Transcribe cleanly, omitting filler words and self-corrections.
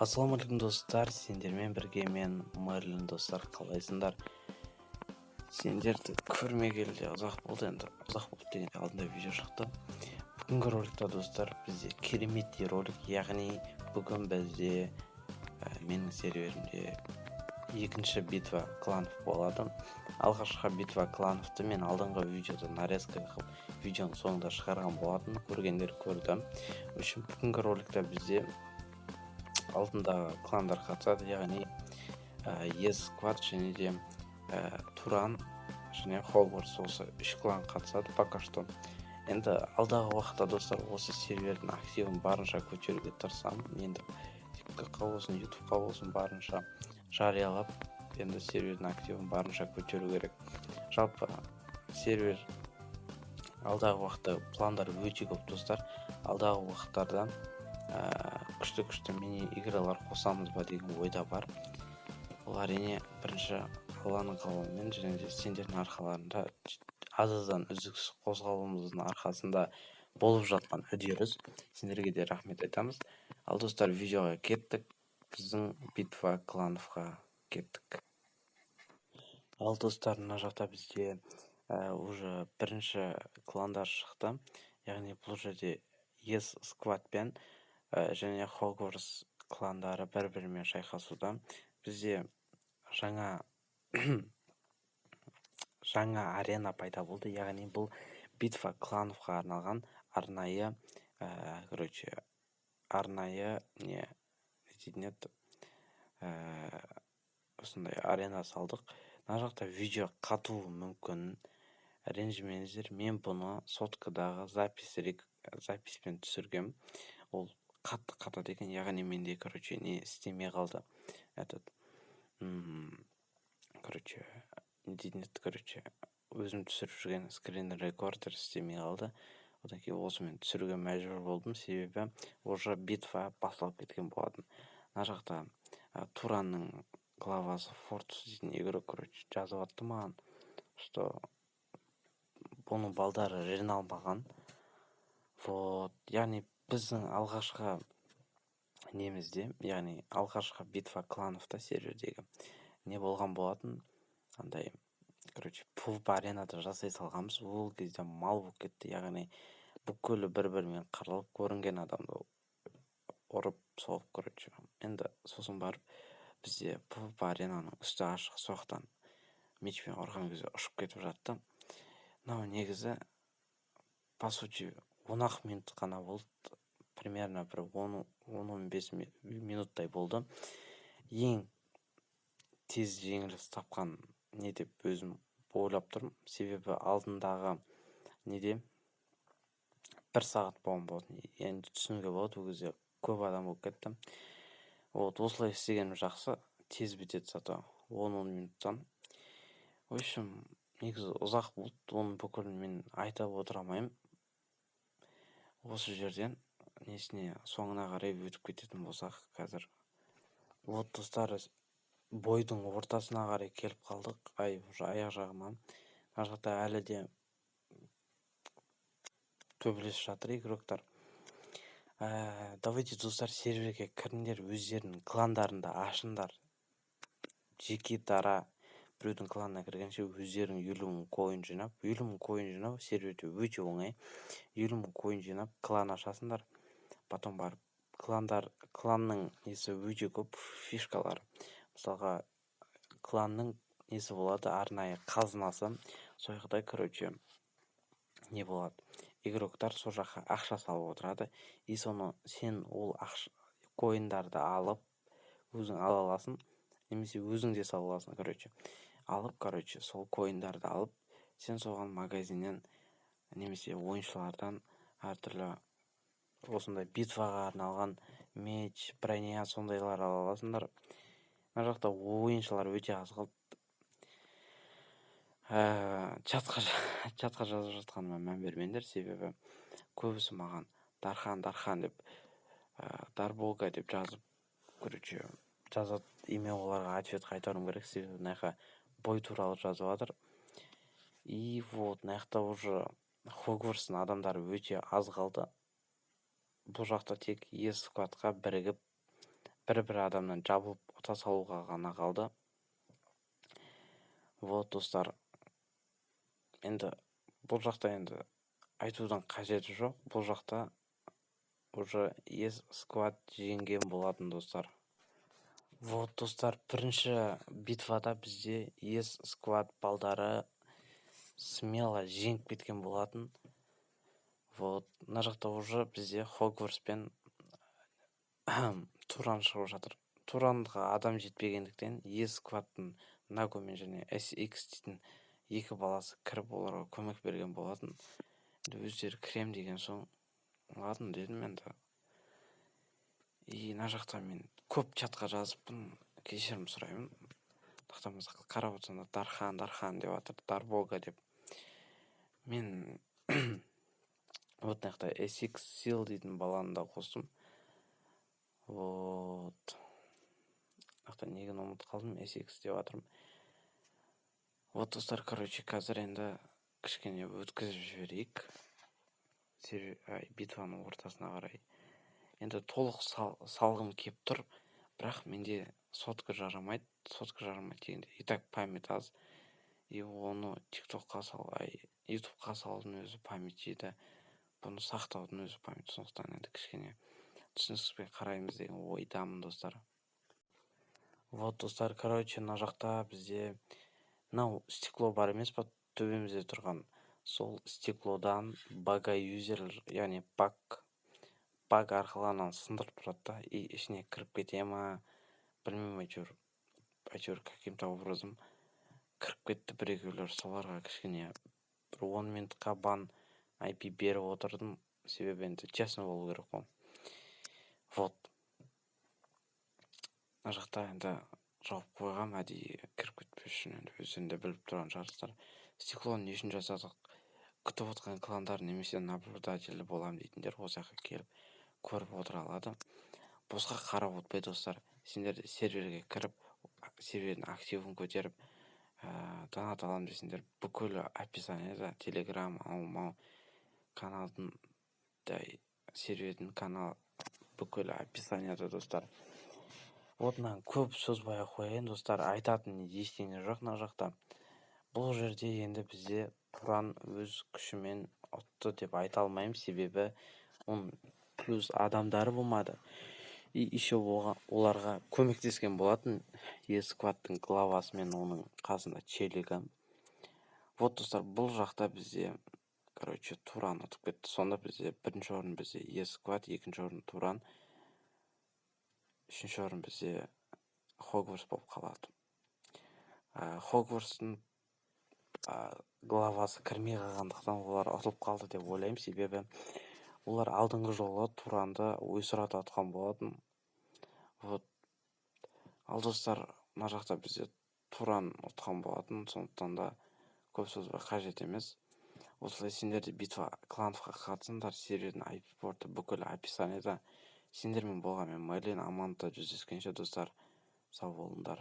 Ассалаумағалейкум достар, сендермен бірге мен Мерлин достар, қалайсыңдар? Сендерді көрмегелі ұзақ болды, енді ұзақ болды дегенде алдында видео шықты. Бүгінгі роликта достар бізде кереметтей ролик, яғни бүгін бізде менің серверімде екінші битва кланов болады. Алғашқы битва клановты мен алдыңғы видеода нарезка қылып видеоның соңында шығарған болатын, көргендер көрді. Үшін бүгінгі роликта бізде алдындағы кландар қатысады, яғни Есквад және де Туран және Хогвартс, осы 3 клан қатысады пока что. Енді алдағы уақытта достар осы сервердің активін барынша көтеруге тырысамын. Енді TikTokқа болсын, YouTubeқа болсын барынша жариялап, енді сервердің активін барынша көтеру керек. Жалпы сервер алдағы уақытта пландар өте көп достар. Алдағы уақыттарда күшті мини игралар қосамыз ба деген ойда бар. Ол әрине бірінші Алланың қалауымен және де сендердің арқаларында аздан үздіксіз қозғалуымыздың арқасында болып жатқан үдеріс. Сендерге де рахмет айтамыз. Ал достар, видеоға кеттік. Біздің битва клановқа кеттік. Ал достар, мына жақта бізде уже бірінші кландар шықты. Яғни бұл жерде Есквад пен және Хогвартс кландары бір-бірімен шайқасуда. Бізде жаңа арена пайда болды, яғни бұл битва клановқа арналған арнайы осындай арена салдық. Мына жақта видео қатуы мүмкін, ренжімеңіздер, мен бұны соткадағы записпен түсіргем. Ол қатты қатады екен, яғни менде не істемей қалды. Өзім түсіріп жүрген скрин рекордер істемей қалды. Одан кейін осымен түсіруге мәжбүр болдым, себебі уже битва басталып кеткен болатын. Мына жақта Туранның главасы Фортус дейтін игрок жазып атты маған, что бұның балдары жиналмаған. Яғни біздің алғашқы немізде, яғни алғашқы битва клановта сервердегі не болған болатын, андай PvP аренада жасай салғанбыз. Ол кезде мал болып кетті, яғни бүкілі бір-бірімен қырылып, көрінген адамды ұрып соғып, енді сосын барып бізде PvP аренаның үсті ашық, соқтан мечпен ұрған кезде ұшып кетіп жатты. Мынау негізі по сути 10 минут қана болды, примерно бір 10-15 минуттай болды. Ең тез жеңіліс тапқан не деп өзім ойлап тұрмын, себебі алдындағы неде 1 сағат болған болатын. Енді түсінуге болады, ол кезде көп адам болып кетті. Осылай істегенім жақсы, тез бітеді зато 10 минуттан. В общем, негізі ұзақ болды, оның бүкілін мен айта отырамаймын. Осы жерден несіне соңына қарай өтіп кететін болсақ, қазір достар, бойдың ортасына қарай келіп қалдық. Уже аяқ жағынан. Мына жақта әлі де төбелесіп жатыр игроктар. Давайте достар, серверге кіріңдер, өздерінің кландарында ашыңдар. Жеке дара біреудің кланына кіргенше өздерінің 50.000 коин жинап, 50.000 коин жинау серверде өте оңай. 50.000 коин жинап, клан ашасыңдар. Потом барып кланның несі өте көп фишкалар. Мысалға, кланның несі болады, арнайы қазынасы. Сояқтай, не болады. Игроктар сол жаққа ақша салып отырады. И соны сен ол коиндарды алып, өзің ала аласың, немесе өзің де сала аласың, алып, сол коиндарды алып, сен соған магазиннен немесе ойыншылардан әртүрлі осындай битваға арналған меч, броня, сондайлар ала аласыңдар. Мына жақта ойыншылар өте аз қалды. Чатқа жазып жатқаныма мән бермеңдер, себебі көбісі маған Дархан деп, Дарболга деп жазып, жазады. Мен оларға ответ қайтаруым керек, себебі мына бой туралы жазып жатыр. И мына жақта уже Хогвартстың адамдары өте аз қалды. Бұл жақта тек Есквадқа бірігіп бір адамнан жабылып ұта салуға ғана қалды. Вот достар, енді бұл жақта енді айтудан қажеті жоқ. Бұл жақта уже ES-Squad жеңген болатын достар. Вот достар, бірінші битвада бізде ES-Squad балдары смело жеңіп кеткен болатын. Вот, мына жақта уже бізде Хогвартс пен Туран шығып жатыр. Туранға адам жетпегендіктен ES-Squad'тың Наго мен және SX дейтін екі баласы кіріп оларға көмек берген болатын. Өздері кірем деген соң ладно дедім енді. Мына жақта мен көп чатқа жазыппын, кешірім сұраймын. Тақтамызда қарап отырсаңдар Дархан деп жатыр, Дарбога деп. Мен вот мына жақта SX Seal дейтін баланы да қостым. Вот. Мына неген ұмытып қалдым, SX деп жатырмын. Вот достар, қазір енді кішкене өткізіп жіберейік. Битваның ортасына қарай. Енді толық салғым кеп тұр, бірақ менде сотка жарамайды. Сотка жарамайды дегенде, и так память аз. И оны TikTokқа YouTubeқа салудың өзі память жейді. Бұны сақтаудың өзі память. Сондықтан енді кішкене түсініспен қараймыз деген ойдамын достар. Вот достар, мына жақта бізде мынау стекло бар емес па, төбемізде тұрған. Сол стеклодан бага юзер, яғни баг арқылы сындырып тұрады да, и ішіне кіріп кете ма, білмеймін, әйтеуір каким-то образом кіріп кетті бір-екеулер. Соларға кішкене бір 10 минутқа бан IP беріп отырдым, себебі енді честно болу керек қой. Вот. Мына жақта енді жауып қойғам, әдейі кіріп кетпес үшін, енді өздерінде біліп тұрған шығарсыздар. Стеклоны не үшін жасадық? Күтіп отқан кландар немесе наблюдатель болам дейтіндер осы жаққа келіп көріп отыра алады. Босқа қарап отпай достар. Сендер серверге кіріп, сервердің активін көтеріп, донат алам десеңдер, бүкіл описаниеда Telegram, каналдың, сервердің канал бүкіл описаниеда достар. Вот көп созбай қояйын достар, айтатын ештеңе жоқ мына жақта. Бұл жерде енді бізде Туран өз күшімен ұтты деп айта алмаймын, себебі оның плюс адамдары болмады. И еще оларға көмектескен болатын ES-Squad'тың главасы мен оның қасында челігі. Вот достар, бұл жақта бізде Туран ұтып кетті. Сонда бізде бірінші орын бізде ES-Squad, екінші орын Туран, үшінші орын бізде Хогвартс болып қалады. Хогвартстың главасы кірмей қалғандықтан олар ұтылып қалды деп ойлаймын, себебі олар алдыңғы жолы Туранды ойсырата ұтқан болатын. Вот. Ал достар, мына жақта бізде Туран ұтқан болатын, сондықтан да көп сөзбай қажет емес. Осылай сендер де битва клановқа қатысыңдар, сервердің IP-порты бүкіл описаниеда. Сендермен болған мен Мерлин, аманда жүздескенше достар, сау болыңдар.